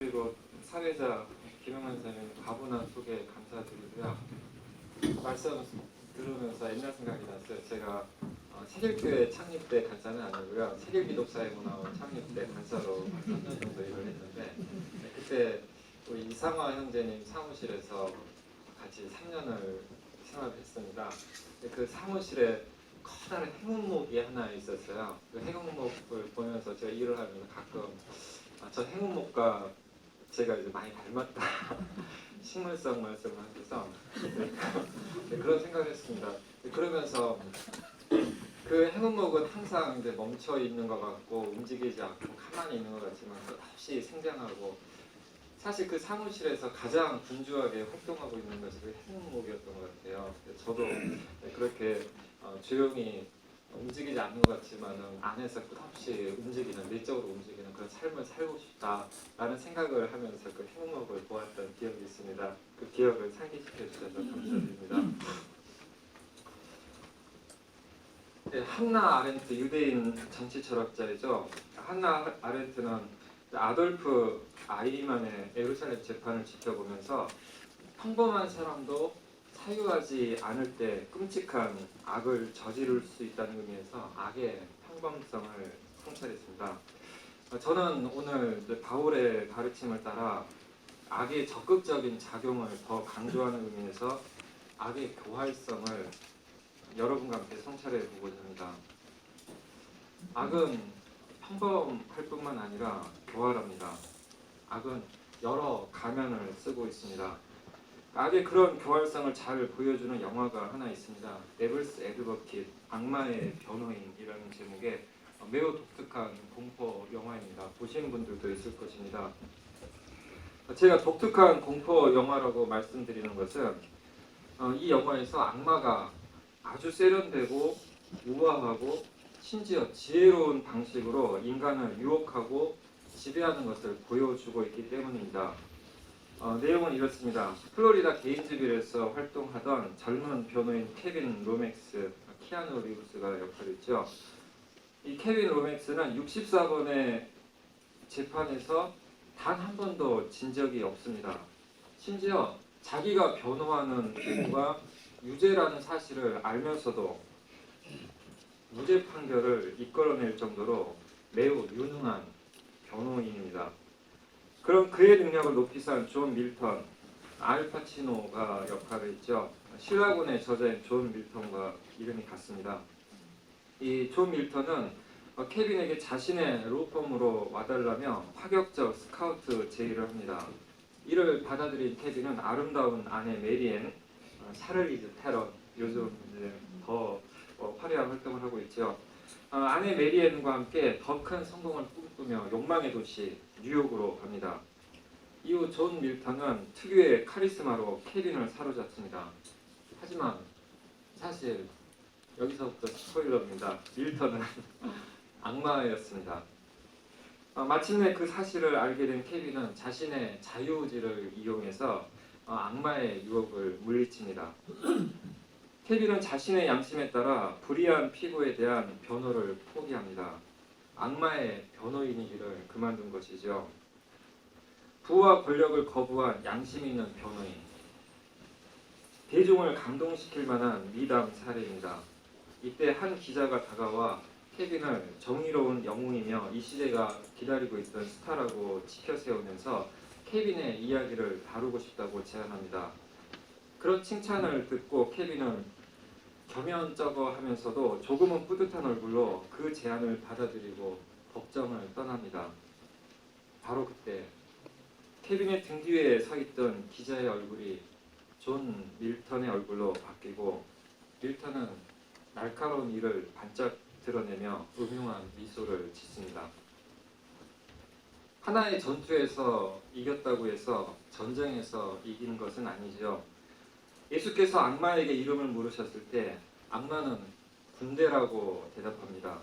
그리고 사회자 김영환 선생님 과분한 소개 감사드리고요. 말씀 들으면서 옛날 생각이 났어요. 제가 세길교회 창립 때 간사는 아니고요. 세길기독사회문화원 창립 때 간사로 3년 정도 일을 했는데 그때 우리 이상화 형제님 사무실에서 같이 3년을 생활했습니다. 그 사무실에 커다란 행운목이 하나 있었어요. 그 행운목을 보면서 제가 일을 하면서 가끔 저 행운목과 제가 이제 많이 닮았다 식물성 말씀을 하셔서 그런 생각을 했습니다. 그러면서 그 행운목은 항상 이제 멈춰 있는 것 같고 움직이지 않고 가만히 있는 것 같지만 끝없이 생장하고 사실 그 사무실에서 가장 분주하게 활동하고 있는 것이 그 행운목이었던 것 같아요. 저도 그렇게 조용히 움직이지 않는 것 같지만 안에서 끝없이 움직이는, 내적으로 움직이는 그런 삶을 살고 싶다라는 생각을 하면서 그 행운목을 보았던 기억이 있습니다. 그 기억을 상기시켜 주셔서 감사드립니다. 네, 한나 아렌트 유대인 정치 철학자이죠. 한나 아렌트는 아돌프 아이리만의 예루살렘 재판을 지켜보면서 평범한 사람도 사유하지 않을 때 끔찍한 악을 저지를 수 있다는 의미에서 악의 평범성을 성찰했습니다. 저는 오늘 바울의 가르침을 따라 악의 적극적인 작용을 더 강조하는 의미에서 악의 교활성을 여러분과 함께 성찰해 보고자 합니다. 악은 평범할 뿐만 아니라 교활합니다. 악은 여러 가면을 쓰고 있습니다. 악의 그런 교활성을 잘 보여주는 영화가 하나 있습니다. 데블스 애드버킷, 악마의 변호인이라는 제목의 매우 독특한 공포 영화입니다. 보신 분들도 있을 것입니다. 제가 독특한 공포 영화라고 말씀드리는 것은 이 영화에서 악마가 아주 세련되고 우아하고 심지어 지혜로운 방식으로 인간을 유혹하고 지배하는 것을 보여주고 있기 때문입니다. 내용은 이렇습니다. 플로리다 게인즈빌에서 활동하던 젊은 변호인 케빈 로맥스, 키아누 리브스가 역할을 했죠. 이 케빈 로맥스는 64번의 재판에서 단 한 번도 진 적이 없습니다. 심지어 자기가 변호하는 피고가 유죄라는 사실을 알면서도 무죄 판결을 이끌어낼 정도로 매우 유능한 변호인입니다. 그럼 그의 능력을 높이 산 존 밀턴, 알파치노가 역할을 했죠. 신라군의 저자인 존 밀턴과 이름이 같습니다. 이 존 밀턴은 케빈에게 자신의 로펌으로 와달라며 파격적 스카우트 제의를 합니다. 이를 받아들인 케빈은 아름다운 아내 메리앤, 샤를리즈 테런, 요즘 이제 더 화려한 활동을 하고 있죠. 아내 메리앤과 함께 더 큰 성공을 꿈꾸며 욕망의 도시 뉴욕으로 갑니다. 이후 존 밀턴은 특유의 카리스마로 케빈을 사로잡습니다. 하지만 사실 여기서부터 스포일러입니다. 밀턴은 악마였습니다. 마침내 그 사실을 알게 된 케빈은 자신의 자유의지를 이용해서 악마의 유혹을 물리칩니다. 케빈은 자신의 양심에 따라 불의한 피고에 대한 변호를 포기합니다. 악마의 변호인이기를 그만둔 것이죠. 부와 권력을 거부한 양심 있는 변호인. 대중을 감동시킬 만한 미담 사례입니다. 이때 한 기자가 다가와 케빈을 정의로운 영웅이며 이 시대가 기다리고 있던 스타라고 치켜세우면서 케빈의 이야기를 다루고 싶다고 제안합니다. 그런 칭찬을 듣고 케빈은 겸연쩍어 하면서도 조금은 뿌듯한 얼굴로 그 제안을 받아들이고 법정을 떠납니다. 바로 그때 케빈의 등 뒤에 서 있던 기자의 얼굴이 존 밀턴의 얼굴로 바뀌고 밀턴은 날카로운 이를 반짝 드러내며 음흉한 미소를 짓습니다. 하나의 전투에서 이겼다고 해서 전쟁에서 이긴 것은 아니죠. 예수께서 악마에게 이름을 물으셨을 때 악마는 군대라고 대답합니다.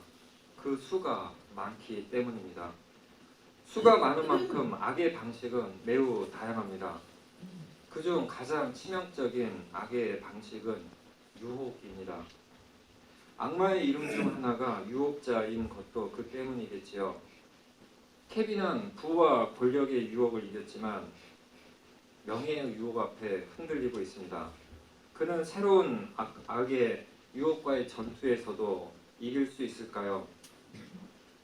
그 수가 많기 때문입니다. 수가 많은 만큼 악의 방식은 매우 다양합니다. 그중 가장 치명적인 악의 방식은 유혹입니다. 악마의 이름 중 하나가 유혹자인 것도 그 때문이겠지요. 케빈은 부와 권력의 유혹을 이겼지만 명예의 유혹 앞에 흔들리고 있습니다. 그는 새로운 악의 유혹과의 전투에서도 이길 수 있을까요?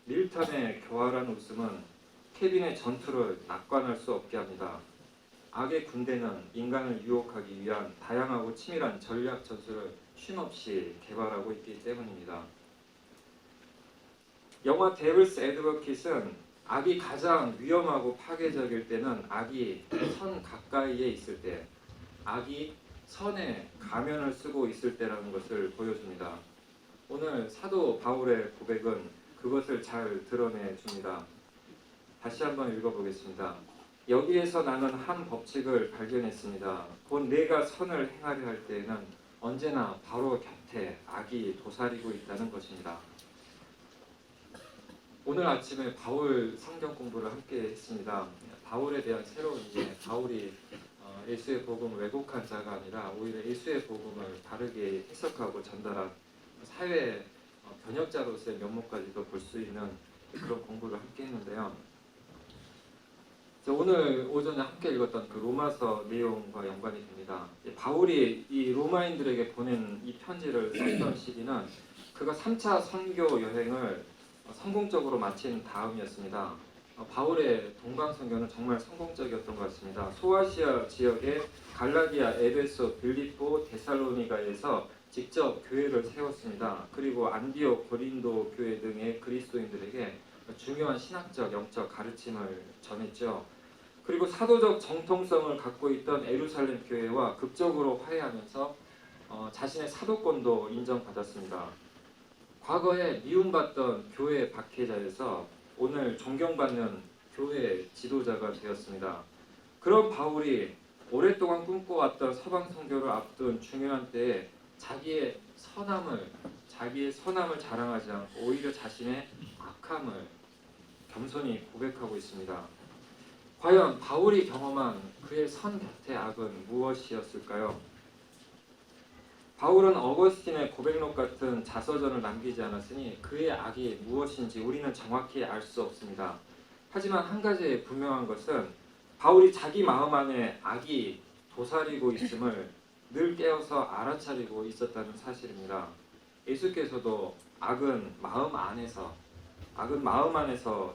밀턴의 교활한 웃음은 케빈의 전투를 낙관할 수 없게 합니다. 악의 군대는 인간을 유혹하기 위한 다양하고 치밀한 전략 전술을 쉼없이 개발하고 있기 때문입니다. 영화 데블스 애드버킷은 악이 가장 위험하고 파괴적일 때는 악이 선 가까이에 있을 때, 악이 선의 가면을 쓰고 있을 때라는 것을 보여줍니다. 오늘 사도 바울의 고백은 그것을 잘 드러내 줍니다. 다시 한번 읽어보겠습니다. 여기에서 나는 한 법칙을 발견했습니다. 곧 내가 선을 행하려 할 때에는 언제나 바로 곁에 악이 도사리고 있다는 것입니다. 오늘 아침에 바울 성경 공부를 함께 했습니다. 바울에 대한 새로운 이해, 바울이 예수의 복음을 왜곡한 자가 아니라 오히려 예수의 복음을 바르게 해석하고 전달한 사회 번역자로서의 면모까지도 볼 수 있는 그런 공부를 함께 했는데요. 오늘 오전에 함께 읽었던 그 로마서 내용과 연관이 됩니다. 바울이 이 로마인들에게 보낸 이 편지를 썼던 시기는 그가 3차 선교 여행을 성공적으로 마친 다음이었습니다. 바울의 동방 선교는 정말 성공적이었던 것 같습니다. 소아시아 지역의 갈라디아, 에베소, 빌립보, 데살로니가에서 직접 교회를 세웠습니다. 그리고 안디옥, 고린도 교회 등의 그리스도인들에게 중요한 신학적, 영적 가르침을 전했죠. 그리고 사도적 정통성을 갖고 있던 에루살렘 교회와 극적으로 화해하면서 자신의 사도권도 인정받았습니다. 과거에 미움받던 교회 박해자에서 오늘 존경받는 교회 지도자가 되었습니다. 그런 바울이 오랫동안 꿈꿔왔던 서방 선교를 앞둔 중요한 때에 자기의 선함을 자랑하지 않고 오히려 자신의 악함을 겸손히 고백하고 있습니다. 과연 바울이 경험한 그의 선 곁의 악은 무엇이었을까요? 바울은 어거스틴의 고백록 같은 자서전을 남기지 않았으니 그의 악이 무엇인지 우리는 정확히 알 수 없습니다. 하지만 한 가지 분명한 것은 바울이 자기 마음 안에 악이 도사리고 있음을 늘 깨어서 알아차리고 있었다는 사실입니다. 예수께서도 악은 마음 안에서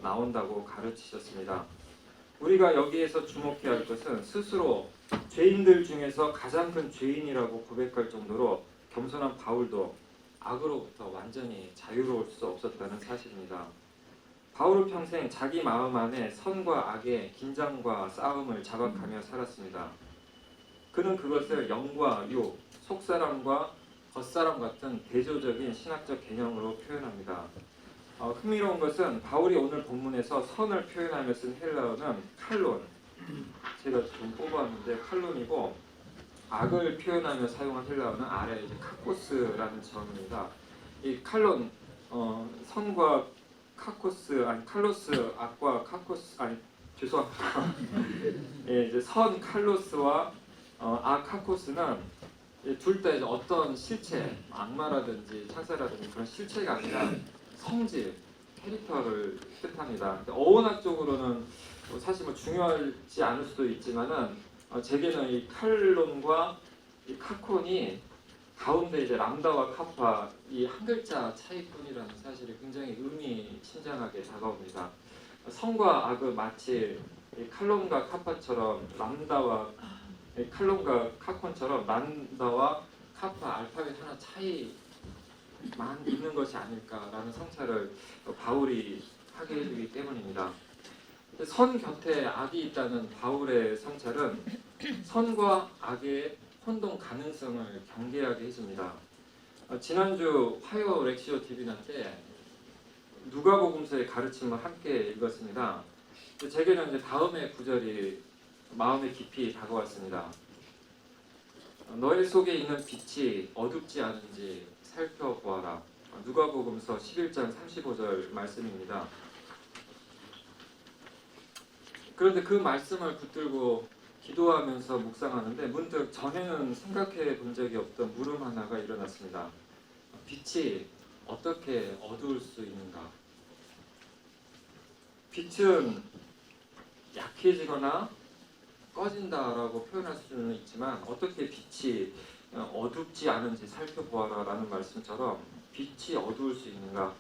나온다고 가르치셨습니다. 우리가 여기에서 주목해야 할 것은 스스로 죄인들 중에서 가장 큰 죄인이라고 고백할 정도로 겸손한 바울도 악으로부터 완전히 자유로울 수 없었다는 사실입니다. 바울은 평생 자기 마음 안에 선과 악의 긴장과 싸움을 자박하며 살았습니다. 그는 그것을 영과 육, 속사람과 겉사람 같은 대조적인 신학적 개념으로 표현합니다. 흥미로운 것은 바울이 오늘 본문에서 선을 표현하며 쓴 헬라어는 칼론, 제가 좀 뽑아왔는데 칼론이고, 악을 표현하며 사용한 헬라어는 아래 이제 카코스라는 점입니다. 이 칼론, 선과 카코스, 아니 칼로스, 악과 카코스, 아니 죄송합니다. 예, 이제 선 칼로스와 악 카코스는 둘 다 어떤 실체, 악마라든지 천사라든지 그런 실체가 아니라 성질, 캐릭터를 뜻합니다. 어원학적으로는 사실 중요하지 않을 수도 있지만은 제게는 이 칼론과 이 카콘이 가운데 이제 람다와 카파 이 한 글자 차이뿐이라는 사실이 굉장히 의미심장하게 다가옵니다. 성과 악은 마치 이 칼론과 카파처럼 칼론과 카콘처럼 람다와 카파 알파벳 하나 차이만 있는 것이 아닐까라는 성찰을 바울이 하게 해주기 때문입니다. 선 곁에 악이 있다는 바울의 성찰은 선과 악의 혼동 가능성을 경계하게 해줍니다. 지난주 화요 렉시오 TV나 때 누가복음서의 가르침을 함께 읽었습니다. 제게는 이제 다음의 구절이 마음에 깊이 다가왔습니다. 너의 속에 있는 빛이 어둡지 않은지 살펴보아라. 누가복음서 11장 35절 말씀입니다. 그런데 그 말씀을 붙들고 기도하면서 묵상하는데 문득 전에는 생각해 본 적이 없던 물음 하나가 일어났습니다. 빛이 어떻게 어두울 수 있는가? 빛은 약해지거나 꺼진다라고 표현할 수는 있지만 어떻게 빛이 어둡지 않은지 살펴보아라 라는 말씀처럼 빛이 어두울 수 있는가,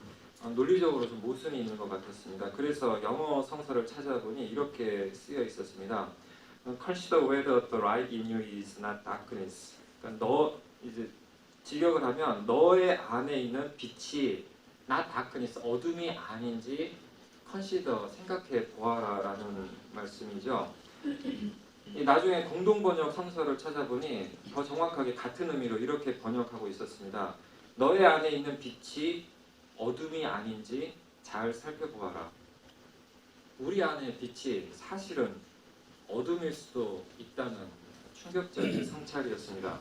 논리적으로 좀 모순이 있는 것 같았습니다. 그래서 영어 성서를 찾아보니 이렇게 쓰여 있었습니다. Consider whether the light in you is not darkness. 그러니까 너 이제 직역을 하면 너의 안에 있는 빛이 not darkness, 어둠이 아닌지 consider, 생각해 보아라 라는 말씀이죠. 나중에 공동번역 성서를 찾아보니 더 정확하게 같은 의미로 이렇게 번역하고 있었습니다. 너의 안에 있는 빛이 어둠이 아닌지 잘 살펴보아라. 우리 안에 빛이 사실은 어둠일 수도 있다는 충격적인 성찰이었습니다.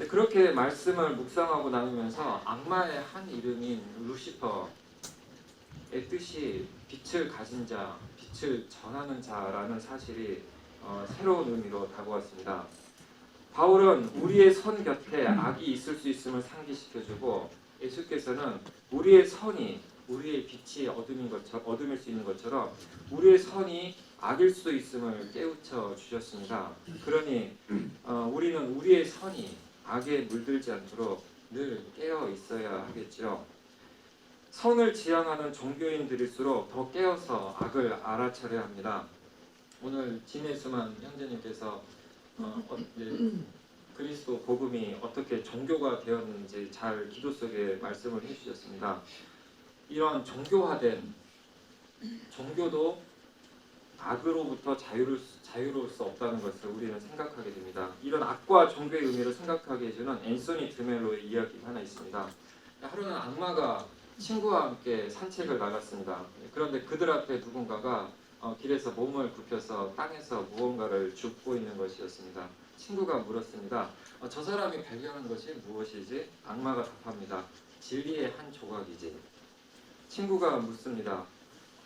그렇게 말씀을 묵상하고 나누면서 악마의 한 이름인 루시퍼의 뜻이 빛을 가진 자, 빛을 전하는 자라는 사실이 새로운 의미로 다가왔습니다. 바울은 우리의 선 곁에 악이 있을 수 있음을 상기시켜주고, 예수께서는 우리의 선이 우리의 빛이 어둠일 수 있는 것처럼 우리의 선이 악일 수도 있음을 깨우쳐 주셨습니다. 그러니 우리는 우리의 선이 악에 물들지 않도록 늘 깨어 있어야 하겠죠. 선을 지향하는 종교인들일수록 더 깨어서 악을 알아차려야 합니다. 오늘 진해수만 형제님께서 그리스도 복음이 어떻게 종교가 되었는지 잘 기도 속에 말씀을 해주셨습니다. 이런 종교화된 종교도 악으로부터 자유로울 수 없다는 것을 우리는 생각하게 됩니다. 이런 악과 종교의 의미를 생각하게 해주는 앤소니 드멜로의 이야기가 하나 있습니다. 하루는 악마가 친구와 함께 산책을 나갔습니다. 그런데 그들 앞에 누군가가 길에서 몸을 굽혀서 땅에서 무언가를 줍고 있는 것이었습니다. 친구가 물었습니다. 저 사람이 발견한 것이 무엇이지? 악마가 답합니다. 진리의 한 조각이지. 친구가 묻습니다.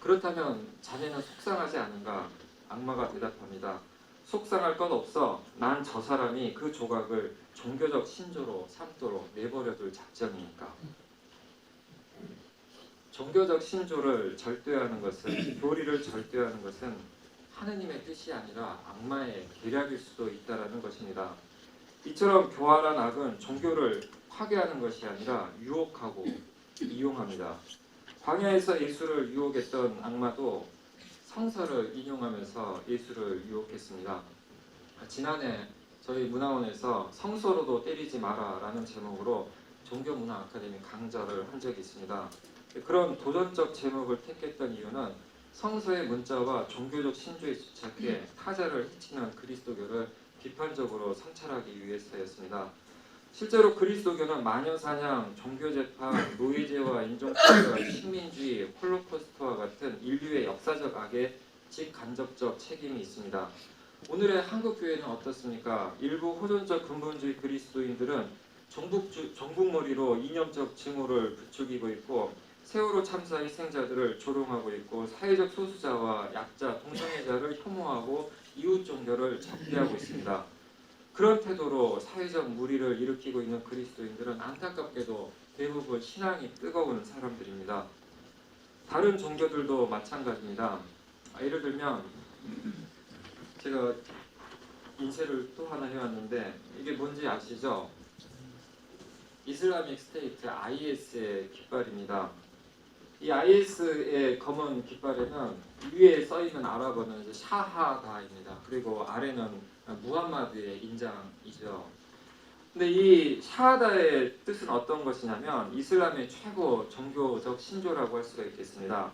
그렇다면 자네는 속상하지 않은가? 악마가 대답합니다. 속상할 것 없어. 난 저 사람이 그 조각을 종교적 신조로 삼도록 내버려둘 작정이니까. 종교적 신조를 절대화하는 것은, 교리를 절대화하는 것은 하느님의 뜻이 아니라 악마의 계략일 수도 있다는 것입니다. 이처럼 교활한 악은 종교를 파괴하는 것이 아니라 유혹하고 이용합니다. 광야에서 예수를 유혹했던 악마도 성서를 인용하면서 예수를 유혹했습니다. 지난해 저희 문화원에서 성서로도 때리지 마라 라는 제목으로 종교문화 아카데미 강좌를 한 적이 있습니다. 그런 도전적 제목을 택했던 이유는 성서의 문자와 종교적 신조에 집착해 타자를 해치는 그리스도교를 비판적으로 성찰하기 위해서였습니다. 실제로 그리스도교는 마녀사냥, 종교재판, 노예제와 인종차별, 식민주의, 홀로코스트와 같은 인류의 역사적 악에 직간접적 책임이 있습니다. 오늘의 한국교회는 어떻습니까? 일부 호전적 근본주의 그리스도인들은 정북머리로 이념적 징후를 부추기고 있고, 세월호 참사 희생자들을 조롱하고 있고, 사회적 소수자와 약자, 동성애자를 혐오하고 이웃 종교를 적대하고 있습니다. 그런 태도로 사회적 무리를 일으키고 있는 그리스도인들은 안타깝게도 대부분 신앙이 뜨거운 사람들입니다. 다른 종교들도 마찬가지입니다. 예를 들면 제가 인쇄를 또 하나 해왔는데 이게 뭔지 아시죠? 이슬라믹 스테이트 IS의 깃발입니다. 이 IS의 검은 깃발에는 위에 써있는 아랍어는 샤하다입니다. 그리고 아래는 무함마드의 인장이죠. 근데 이 샤하다의 뜻은 어떤 것이냐면 이슬람의 최고 종교적 신조라고 할 수가 있겠습니다.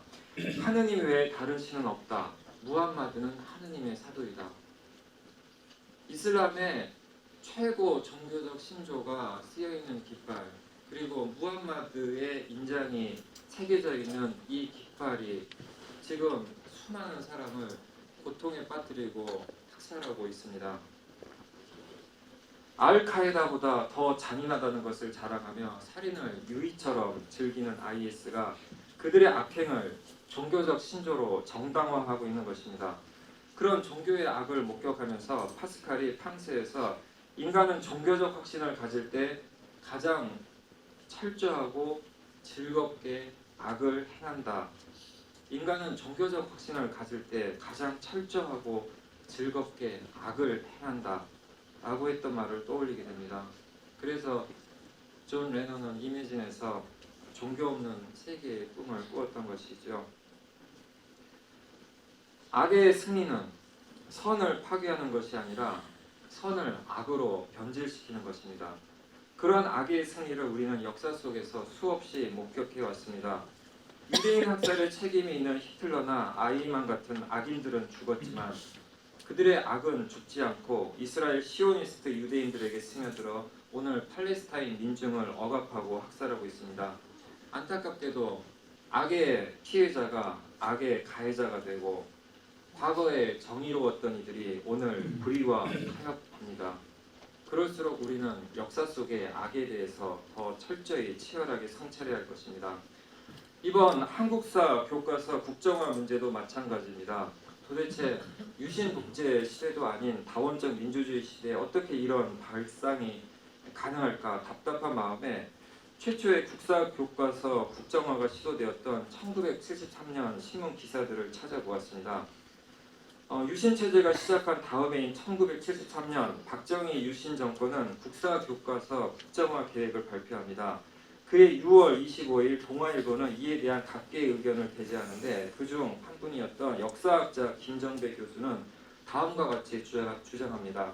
하느님 외에 다른 신은 없다. 무함마드는 하느님의 사도이다. 이슬람의 최고 종교적 신조가 쓰여있는 깃발, 그리고 무함마드의 인장이 새겨져 있는 이 깃발이 지금 수많은 사람을 고통에 빠뜨리고 학살하고 있습니다. 알카에다보다 더 잔인하다는 것을 자랑하며 살인을 유의처럼 즐기는 IS가 그들의 악행을 종교적 신조로 정당화하고 있는 것입니다. 그런 종교의 악을 목격하면서 파스칼이 팡스에서 인간은 종교적 확신을 가질 때 가장 철저하고 즐겁게 악을 행한다, 인간은 종교적 확신을 가질 때 가장 철저하고 즐겁게 악을 행한다 라고 했던 말을 떠올리게 됩니다. 그래서 존 레논은 이매진에서 종교 없는 세계의 꿈을 꾸었던 것이죠. 악의 승리는 선을 파괴하는 것이 아니라 선을 악으로 변질시키는 것입니다. 그러한 악의 승리를 우리는 역사 속에서 수없이 목격해 왔습니다. 유대인 학살에 책임이 있는 히틀러나 아이만 같은 악인들은 죽었지만 그들의 악은 죽지 않고 이스라엘 시오니스트 유대인들에게 스며들어 오늘 팔레스타인 민중을 억압하고 학살하고 있습니다. 안타깝게도 악의 피해자가 악의 가해자가 되고 과거에 정의로웠던 이들이 오늘 불의와 타협합니다. 그럴수록 우리는 역사 속의 악에 대해서 더 철저히 치열하게 성찰해야 할 것입니다. 이번 한국사 교과서 국정화 문제도 마찬가지입니다. 도대체 유신 독재 시대도 아닌 다원적 민주주의 시대에 어떻게 이런 발상이 가능할까 답답한 마음에 최초의 국사 교과서 국정화가 시도되었던 1973년 신문 기사들을 찾아보았습니다. 유신 체제가 시작한 다음해인 1973년 박정희 유신 정권은 국사 교과서 국정화 계획을 발표합니다. 그해 6월 25일 동아일보는 이에 대한 각계의 의견을 게재하는데 그중 한 분이었던 역사학자 김정배 교수는 다음과 같이 주장합니다.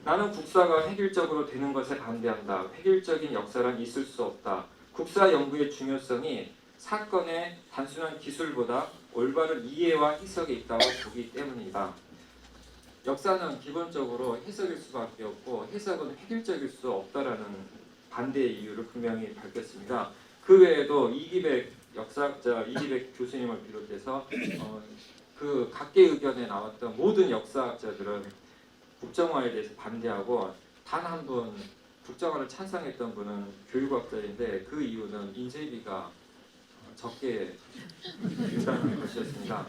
나는 국사가 획일적으로 되는 것에 반대한다. 획일적인 역사란 있을 수 없다. 국사 연구의 중요성이 사건의 단순한 기술보다 올바른 이해와 해석에 있다고 보기 때문이다. 역사는 기본적으로 해석일 수밖에 없고 해석은 획일적일 수 없다라는 반대의 이유를 분명히 밝혔습니다. 그 외에도 이기백 역사학자 이기백 교수님을 비롯해서 그 각계 의견에 나왔던 모든 역사학자들은 국정화에 대해서 반대하고 단 한 분 국정화를 찬성했던 분은 교육학자인데 그 이유는 인쇄비가 적게 든다는 것이었습니다.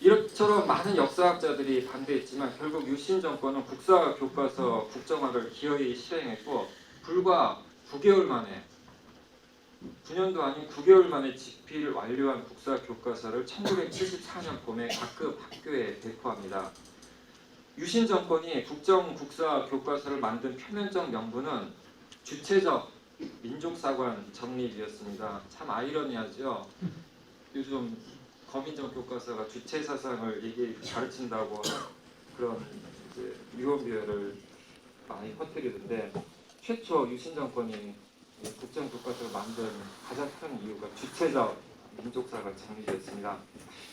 이처럼 많은 역사학자들이 반대했지만 결국 유신 정권은 국사 교과서 국정화를 기어이 실행했고 불과 9개월 만에 9년도 아닌 9개월 만에 집필 완료한 국사 교과서를 1974년 봄에 각급 학교에 배포합니다. 유신 정권이 국사 교과서를 만든 표면적 명분은 주체적 민족사관 정립이었습니다. 참 아이러니하죠. 요즘 거민정 교과서가 주체 사상을 가르친다고 그런 유언비어를 많이 퍼뜨리는데 최초 유신 정권이 국정 교과서를 만든 가장 큰 이유가 주체적 민족사관 정립이었습니다.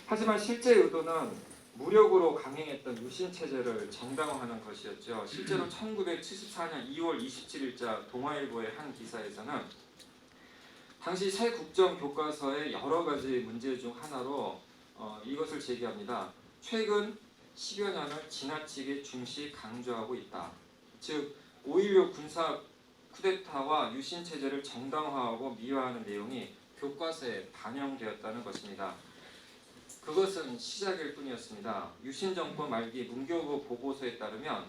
하지만 실제 의도는 무력으로 강행했던 유신 체제를 정당화하는 것이었죠. 실제로 1974년 2월 27일자 동아일보의 한 기사에서는 당시 새 국정 교과서의 여러 가지 문제 중 하나로 이것을 제기합니다. 최근 10여 년을 지나치게 중시 강조하고 있다. 즉 5.16 군사 쿠데타와 유신 체제를 정당화하고 미화하는 내용이 교과서에 반영되었다는 것입니다. 그것은 시작일 뿐이었습니다. 유신 정권 말기 문교부 보고서에 따르면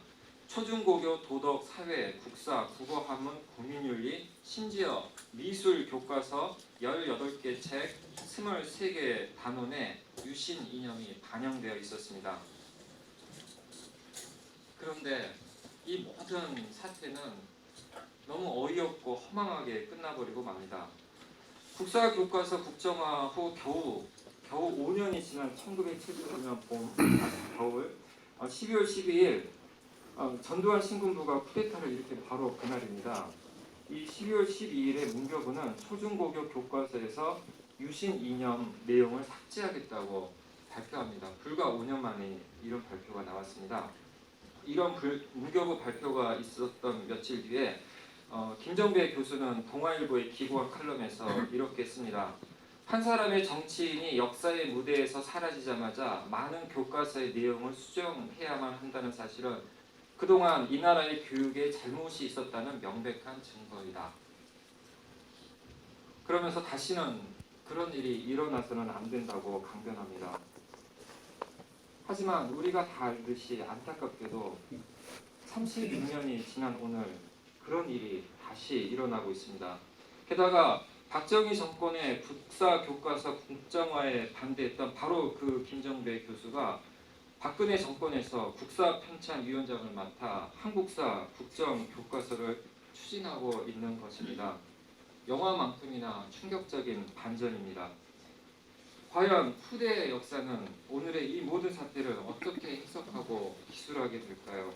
초중고교 도덕, 사회, 국사, 국어, 한문, 국민윤리, 심지어 미술 교과서 18개 책, 23개 단원에 유신 이념이 반영되어 있었습니다. 그런데 이 모든 사태는 너무 어이없고 허망하게 끝나버리고 맙니다. 국사 교과서 국정화 후 겨우 5년이 지난 1974년 겨울 12월 12일 전두환 신군부가 쿠데타를 일으킨 바로 그날입니다. 이 12월 12일에 문교부는 초중고교 교과서에서 유신 이념 내용을 삭제하겠다고 발표합니다. 불과 5년 만에 이런 발표가 나왔습니다. 이런 문교부 발표가 있었던 며칠 뒤에 김정배 교수는 동아일보의 기고한 칼럼에서 이렇게 씁니다. 한 사람의 정치인이 역사의 무대에서 사라지자마자 많은 교과서의 내용을 수정해야만 한다는 사실은 그동안 이 나라의 교육에 잘못이 있었다는 명백한 증거이다. 그러면서 다시는 그런 일이 일어나서는 안 된다고 강변합니다. 하지만 우리가 다 알듯이 안타깝게도 36년이 지난 오늘 그런 일이 다시 일어나고 있습니다. 게다가 박정희 정권의 국사 교과서 국정화에 반대했던 바로 그 김정배 교수가 박근혜 정권에서 국사 편찬 위원장을 맡아 한국사 국정 교과서를 추진하고 있는 것입니다. 영화만큼이나 충격적인 반전입니다. 과연 후대의 역사는 오늘의 이 모든 사태를 어떻게 해석하고 기술하게 될까요?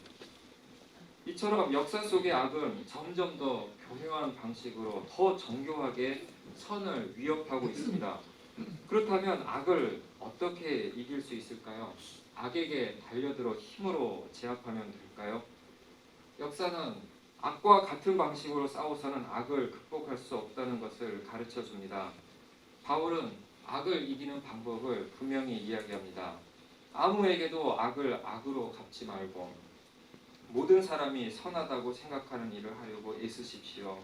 이처럼 역사 속의 악은 점점 더 교묘한 방식으로 더 정교하게 선을 위협하고 있습니다. 그렇다면 악을 어떻게 이길 수 있을까요? 악에게 달려들어 힘으로 제압하면 될까요? 역사는 악과 같은 방식으로 싸워서는 악을 극복할 수 없다는 것을 가르쳐 줍니다. 바울은 악을 이기는 방법을 분명히 이야기합니다. 아무에게도 악을 악으로 갚지 말고 모든 사람이 선하다고 생각하는 일을 하려고 애쓰십시오.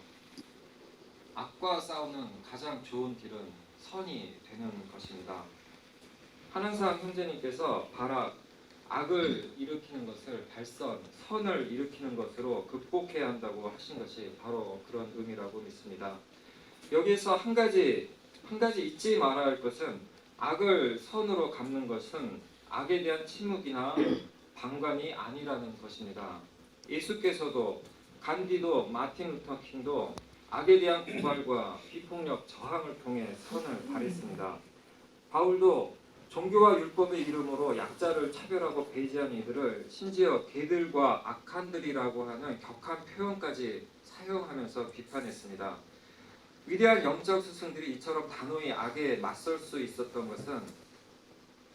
악과 싸우는 가장 좋은 길은 선이 되는 것입니다. 한은상 형제님께서 바락, 악을 일으키는 것을 발선, 선을 일으키는 것으로 극복해야 한다고 하신 것이 바로 그런 의미라고 믿습니다. 여기에서 한 가지 잊지 말아야 할 것은 악을 선으로 갚는 것은 악에 대한 침묵이나 방관이 아니라는 것입니다. 예수께서도 간디도 마틴 루터 킹도 악에 대한 고발과 비폭력 저항을 통해 선을 발했습니다. 바울도 종교와 율법의 이름으로 약자를 차별하고 배제한 이들을 심지어 개들과 악한들이라고 하는 격한 표현까지 사용하면서 비판했습니다. 위대한 영적 스승들이 이처럼 단호히 악에 맞설 수 있었던 것은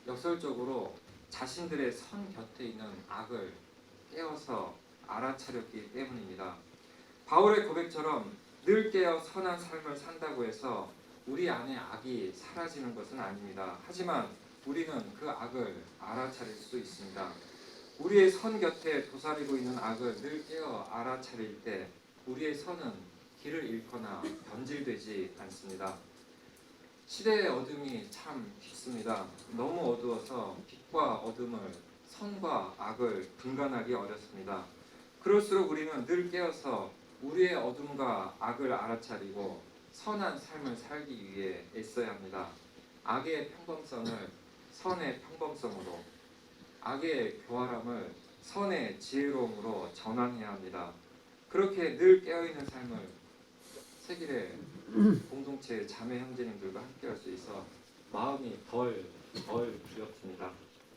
역설적으로 자신들의 선 곁에 있는 악을 깨어서 알아차렸기 때문입니다. 바울의 고백처럼 늘 깨어 선한 삶을 산다고 해서 우리 안에 악이 사라지는 것은 아닙니다. 하지만 우리는 그 악을 알아차릴 수 있습니다. 우리의 선 곁에 도사리고 있는 악을 늘 깨어 알아차릴 때 우리의 선은 길을 잃거나 변질되지 않습니다. 시대의 어둠이 참 깊습니다. 너무 어두워서 빛과 어둠을, 선과 악을 분간하기 어렵습니다. 그럴수록 우리는 늘 깨어서 우리의 어둠과 악을 알아차리고 선한 삶을 살기 위해 애써야 합니다. 악의 평범성을 선의 평범성으로, 악의 교활함을 선의 지혜로움으로 전환해야 합니다. 그렇게 늘 깨어있는 삶을 세길의 공동체 자매 형제님들과 함께할 수 있어 마음이 덜 두렵습니다.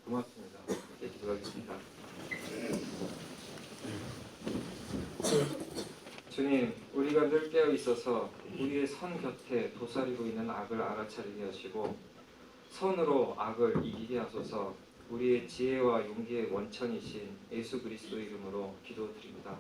고맙습니다. 이렇게 기도하겠습니다. 주님, 우리가 늘 깨어 있어서 우리의 선 곁에 도사리고 있는 악을 알아차리게 하시고 선으로 악을 이기게 하소서. 우리의 지혜와 용기의 원천이신 예수 그리스도의 이름으로 기도드립니다.